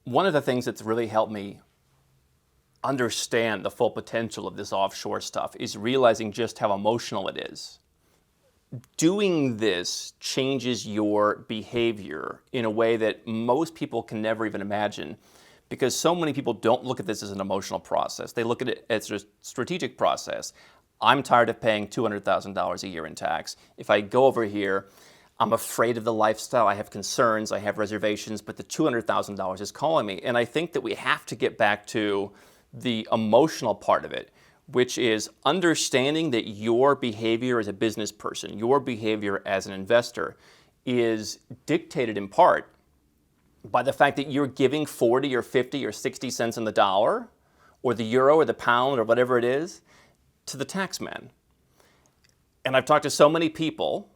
One of the things that's really helped me understand the full potential of this offshore stuff is realizing just how emotional it is. Doing this changes your behavior in a way that most people can never even imagine, because so many people don't look at this as an emotional process. They look at it as a strategic process. I'm tired of paying $200,000 a year in tax. If I go over here, I'm afraid of the lifestyle, I have concerns, I have reservations, but the $200,000 is calling me. And I think that we have to get back to the emotional part of it, which is understanding that your behavior as a business person, your behavior as an investor, is dictated in part by the fact that you're giving 40 or 50 or 60 cents on the dollar, or the euro or the pound or whatever it is, to the tax man. And I've talked to so many people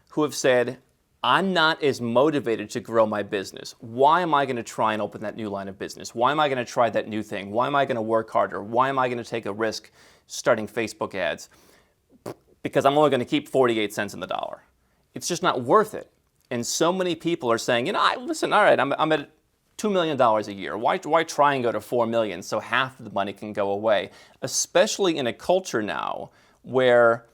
who have said, I'm not as motivated to grow my business. Why am I going to try and open that new line of business? Why am I going to try that new thing? Why am I going to work harder? Why am I going to take a risk starting Facebook ads? Because I'm only going to keep 48 cents on the dollar. It's just not worth it. And so many people are saying, listen, all right, I'm at $2 million a year. Why try and go to 4 million so half of the money can go away? Especially in a culture now where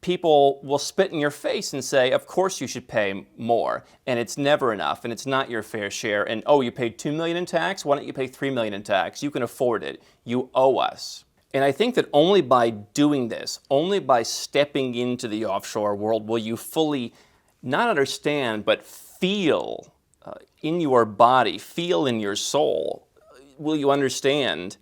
people will spit in your face and say, of course you should pay more, and it's never enough, and it's not your fair share, and oh, you paid $2 million in tax? Why don't you pay $3 million in tax? You can afford it. You owe us. And I think that only by doing this, only by stepping into the offshore world, will you fully not understand, but feel in your body, feel in your soul, will you understand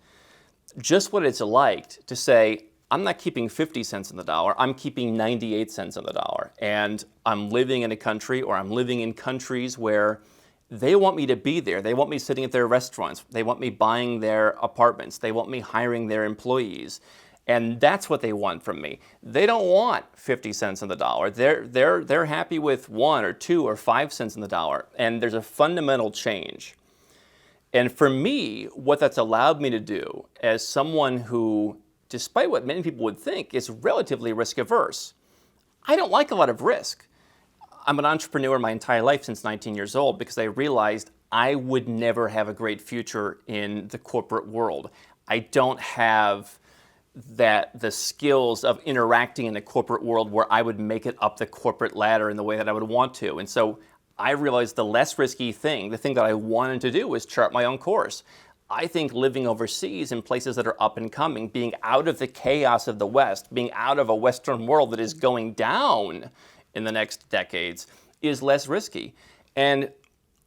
just what it's like to say, I'm not keeping 50 cents on the dollar, I'm keeping 98 cents on the dollar. And I'm living in a country, or I'm living in countries where they want me to be there. They want me sitting at their restaurants. They want me buying their apartments. They want me hiring their employees. And that's what they want from me. They don't want 50 cents on the dollar. They're happy with 1 or 2 or 5 cents on the dollar. And there's a fundamental change. And for me, what that's allowed me to do as someone who, despite what many people would think, is relatively risk averse. I don't like a lot of risk. I'm an entrepreneur my entire life since 19 years old because I realized I would never have a great future in the corporate world. I don't have the skills of interacting in the corporate world where I would make it up the corporate ladder in the way that I would want to. And so I realized the less risky thing, the thing that I wanted to do, was chart my own course. I think living overseas in places that are up and coming, being out of the chaos of the West, being out of a Western world that is going down in the next decades, is less risky. And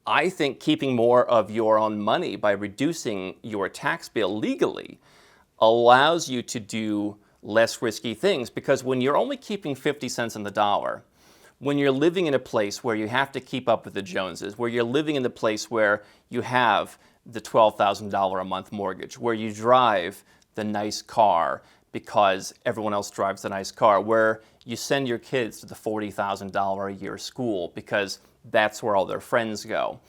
I think keeping more of your own money by reducing your tax bill legally allows you to do less risky things, because when you're only keeping 50 cents on the dollar, when you're living in a place where you have to keep up with the Joneses, where you're living in the place where you have the $12,000 a month mortgage, where you drive the nice car because everyone else drives the nice car, where you send your kids to the $40,000 a year school because that's where all their friends go.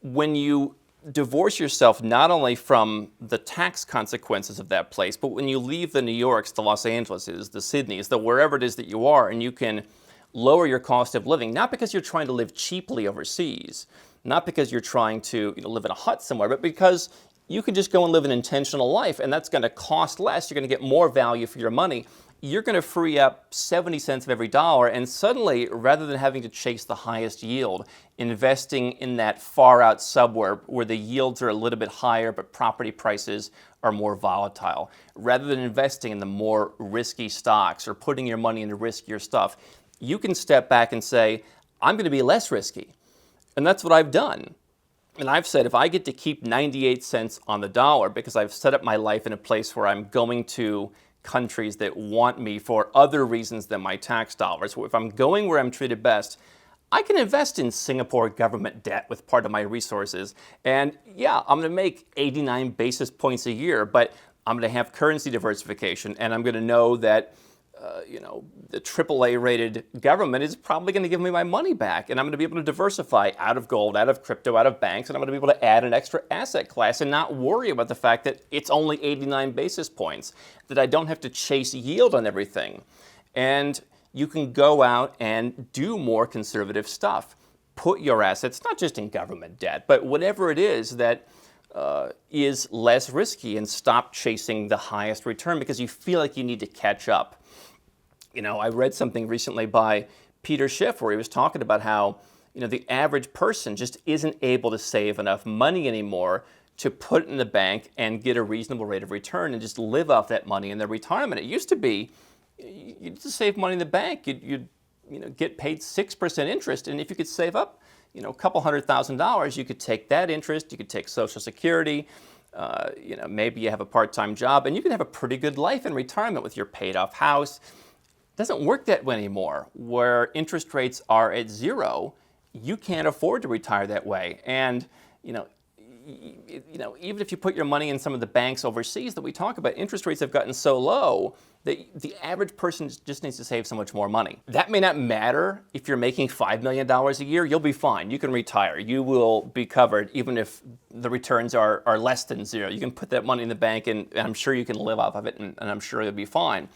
When you divorce yourself not only from the tax consequences of that place, but when you leave the New Yorks, the Los Angeleses, the Sydneys, the wherever it is that you are, and you can lower your cost of living, not because you're trying to live cheaply overseas, not because you're trying to live in a hut somewhere, but because you can just go and live an intentional life, and that's going to cost less. You're going to get more value for your money. You're going to free up 70 cents of every dollar, and suddenly, rather than having to chase the highest yield, investing in that far-out suburb where the yields are a little bit higher but property prices are more volatile, rather than investing in the more risky stocks or putting your money into riskier stuff, you can step back and say, I'm going to be less risky. And that's what I've done. And I've said, if I get to keep 98 cents on the dollar because I've set up my life in a place where I'm going to countries that want me for other reasons than my tax dollars, if I'm going where I'm treated best, I can invest in Singapore government debt with part of my resources. And yeah, I'm going to make 89 basis points a year, but I'm going to have currency diversification, and I'm going to know that the AAA rated government is probably going to give me my money back, and I'm going to be able to diversify out of gold, out of crypto, out of banks, and I'm going to be able to add an extra asset class and not worry about the fact that it's only 89 basis points, that I don't have to chase yield on everything. And you can go out and do more conservative stuff. Put your assets, not just in government debt, but whatever it is that is less risky, and stop chasing the highest return because you feel like you need to catch up. You know, I read something recently by Peter Schiff where he was talking about how, you know, the average person just isn't able to save enough money anymore to put it in the bank and get a reasonable rate of return and just live off that money in their retirement. It used to be, you just save money in the bank, you'd get paid 6% interest, and if you could save up, a couple $100,000, you could take that interest, you could take Social Security, maybe you have a part-time job, and you can have a pretty good life in retirement with your paid-off house. It doesn't work that way anymore, where interest rates are at zero. You can't afford to retire that way, and even if you put your money in some of the banks overseas that we talk about, interest rates have gotten so low that the average person just needs to save so much more money. That may not matter if you're making $5 million a year. You'll be fine. You can retire. You will be covered even if the returns are less than zero. You can put that money in the bank, and I'm sure you can live off of it, and I'm sure you'll be fine.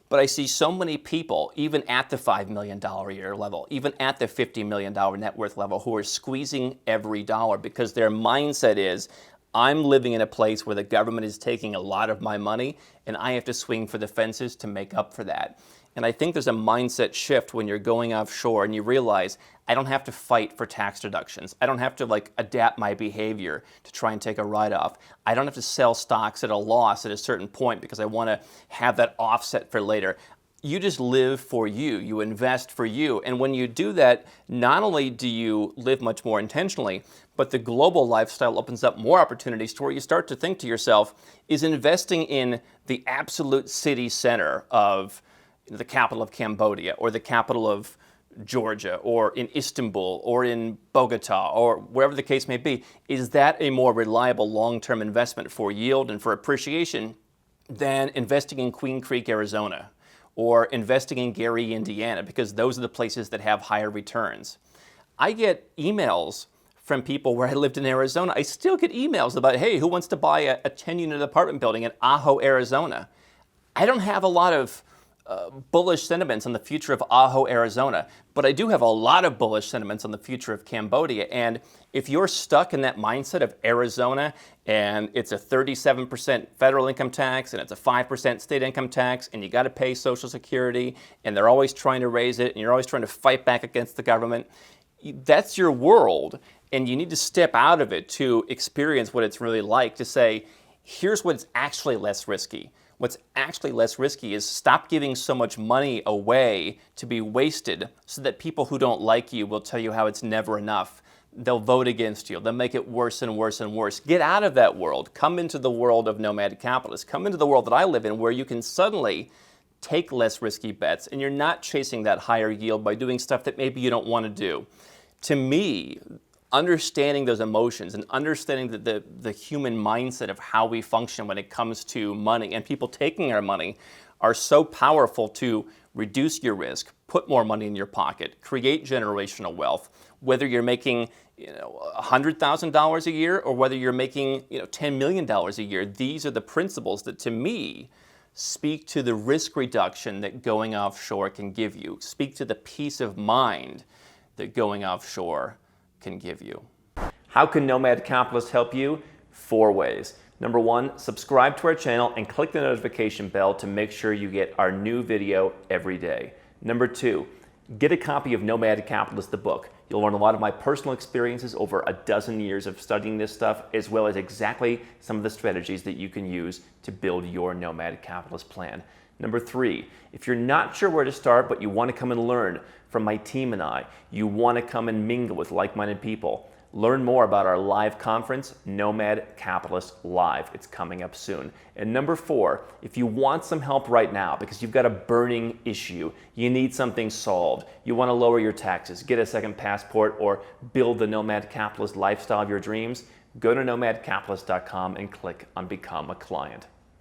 But I see so many people, even at the $5 million a year level, even at the $50 million net worth level, who are squeezing every dollar because their mindset is, I'm living in a place where the government is taking a lot of my money, and I have to swing for the fences to make up for that. And I think there's a mindset shift when you're going offshore and you realize, I don't have to fight for tax deductions. I don't have to adapt my behavior to try and take a write-off. I don't have to sell stocks at a loss at a certain point because I want to have that offset for later. You just live for you. You invest for you. And when you do that, not only do you live much more intentionally, but the global lifestyle opens up more opportunities to where you start to think to yourself, is investing in the absolute city center of the capital of Cambodia or the capital of Georgia or in Istanbul or in Bogota or wherever the case may be, is that a more reliable long-term investment for yield and for appreciation than investing in Queen Creek, Arizona, or investing in Gary, Indiana, because those are the places that have higher returns? I get emails from people where I lived in Arizona. I still get emails about, hey, who wants to buy a 10-unit apartment building in Ajo, Arizona? I don't have a lot of bullish sentiments on the future of Ajo, Arizona, but I do have a lot of bullish sentiments on the future of Cambodia. And if you're stuck in that mindset of Arizona, and it's a 37% federal income tax, and it's a 5% state income tax, and you got to pay Social Security, and they're always trying to raise it, and you're always trying to fight back against the government, that's your world, and you need to step out of it to experience what it's really like, to say, here's what's actually less risky. What's actually less risky is stop giving so much money away to be wasted so that people who don't like you will tell you how it's never enough. They'll vote against you. They'll make it worse and worse and worse. Get out of that world. Come into the world of Nomad Capitalist. Come into the world that I live in, where you can suddenly take less risky bets and you're not chasing that higher yield by doing stuff that maybe you don't want to do. To me, understanding those emotions and understanding the human mindset of how we function when it comes to money and people taking our money are so powerful to reduce your risk, put more money in your pocket, create generational wealth, whether you're making $100,000 a year or whether you're making $10 million a year. These are the principles that, to me, speak to the risk reduction that going offshore can give you, speak to the peace of mind that going offshore can give you. How can Nomad Capitalist help you? 4 ways. Number 1, subscribe to our channel and click the notification bell to make sure you get our new video every day. Number 2, get a copy of Nomad Capitalist, the book. You'll learn a lot of my personal experiences over a dozen years of studying this stuff, as well as exactly some of the strategies that you can use to build your Nomad Capitalist plan. Number 3, if you're not sure where to start, but you want to come and learn from my team and I, you want to come and mingle with like-minded people, learn more about our live conference, Nomad Capitalist Live. It's coming up soon. And number 4, if you want some help right now because you've got a burning issue, you need something solved, you want to lower your taxes, get a second passport, or build the Nomad Capitalist lifestyle of your dreams, go to nomadcapitalist.com and click on Become a Client.